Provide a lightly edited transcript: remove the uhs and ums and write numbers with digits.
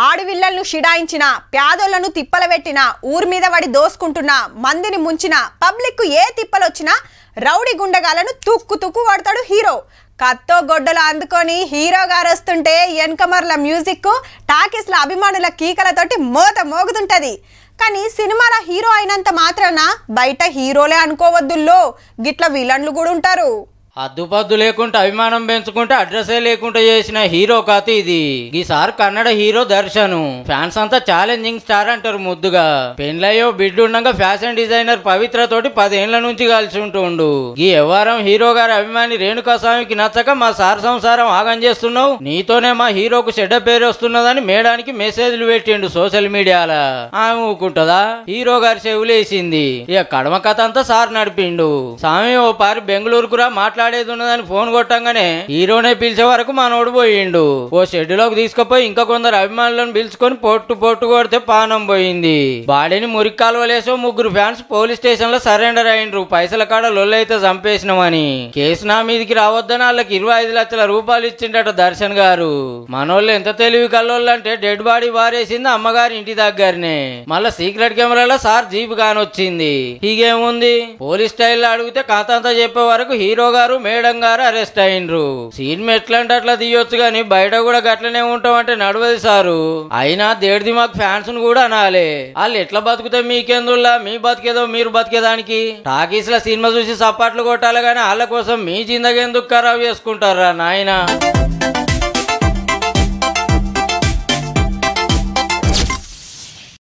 ఆడవిల్లలను షిడాయించిన, పేదోళ్లను తిప్పలబెట్టిన, ఊరి మీద వడి దోసుకుంటున్న, మందిని ముంచిన, పబ్లిక్ కు ఏ తిప్పలొచ్చినా రౌడీ గుండగాలను తుక్కు తుక్కు కొడతాడు హీరో. కత్తో గొడ్డలు అందుకొని హీరో గారు వస్తుంటే ఎన్కమర్ల మ్యూజిక్, టాకీస్ల అభిమానుల కీకలతోటి మోత మోగుతుంటది. కానీ సినిమాల హీరో అయినంత మాత్రాన బయట హీరోలే అనుకోవద్దుల్లో, గిట్ల విలన్లు కూడా ఉంటారు. అద్దుపద్దు లేకుండా అభిమానం పెంచుకుంటే అడ్రస్సే లేకుండా చేసిన హీరో కథ ఇది. ఈసారి కన్నడ హీరో దర్శన్. ఫ్యాన్స్ అంతా ఛాలెంజింగ్ స్టార్ అంటారు ముద్దుగా. పెండ్లయ్యో బిడ్డుండగా ఫ్యాషన్ డిజైనర్ పవిత్ర తోటి 10 ఏళ్ల నుంచి కలిసి ఉంటుండు. ఈ వ్యవహారం హీరో గారి అభిమాని రేణుకాస్వామికి నచ్చక మా సార్ సంసారం ఆగం చేస్తున్నావు, నీతోనే మా హీరోకు చెడ్డ పేరు వస్తున్నదని మేడానికి మెసేజ్లు పెట్టిండు సోషల్ మీడియాలో. ఆమె ఊకుంటదా? హీరో గారి చెవులేసింది. ఇక కడమ కథ అంతా సార్ నడిపిండు. స్వామి ఓ పారి బెంగళూరుకురా మాట్లాడేది ఉన్నదని ఫోన్ కొట్టంగానే హీరోనే పిలిచే వరకు మనోడు పోయిండు. ఓ షెడ్లోకి తీసుకుపోయి ఇంకా కొందరు అభిమానులను పిలుచుకొని పొట్టు కొడితే పానం పోయింది. బాడీని మురికి కాలువలేసో 3 ఫ్యాన్స్ పోలీస్ స్టేషన్ లో సరెండర్ అయిండ్రు. పైసల కాడ లొల్లైతే చంపేసినామని. కేసు నా మీదికి రావద్దని వాళ్ళకి 25 లక్షల రూపాయలు ఇచ్చిండట దర్శన్ గారు. మనోళ్ళు ఎంత తెలివి కల్లోళ్ళు అంటే డెడ్ బాడీ వారేసింది అమ్మగారి ఇంటి దగ్గరనే. మళ్ళా సీక్రెట్ కెమెరాలో సార్ జీప్ కానొచ్చింది. హీగేముంది, పోలీస్ స్టైల్లో అడిగితే కథ అంతా చెప్పే వరకు హీరో గారు మేడం గారు అరెస్ట్ అయిండ్రు. సీన్ ఎట్లంటే అట్లా తీయొచ్చు గాని బయట కూడా గట్లనే ఉంటామంటే నడవదు సారు. అయినా దేడిది మాకు ఫ్యాన్స్ కూడా అనాలి. వాళ్ళు ఎట్లా బతుకుతే మీకెందుల్లా, మీ బతికేదో మీరు బతికేదానికి. టాకీస్ లో సినిమా చూసి సపాట్లు కొట్టాలి గాని వాళ్ళ కోసం మీ జిందగీ ఎందుకు ఖరాబ్ చేసుకుంటారా నాయన.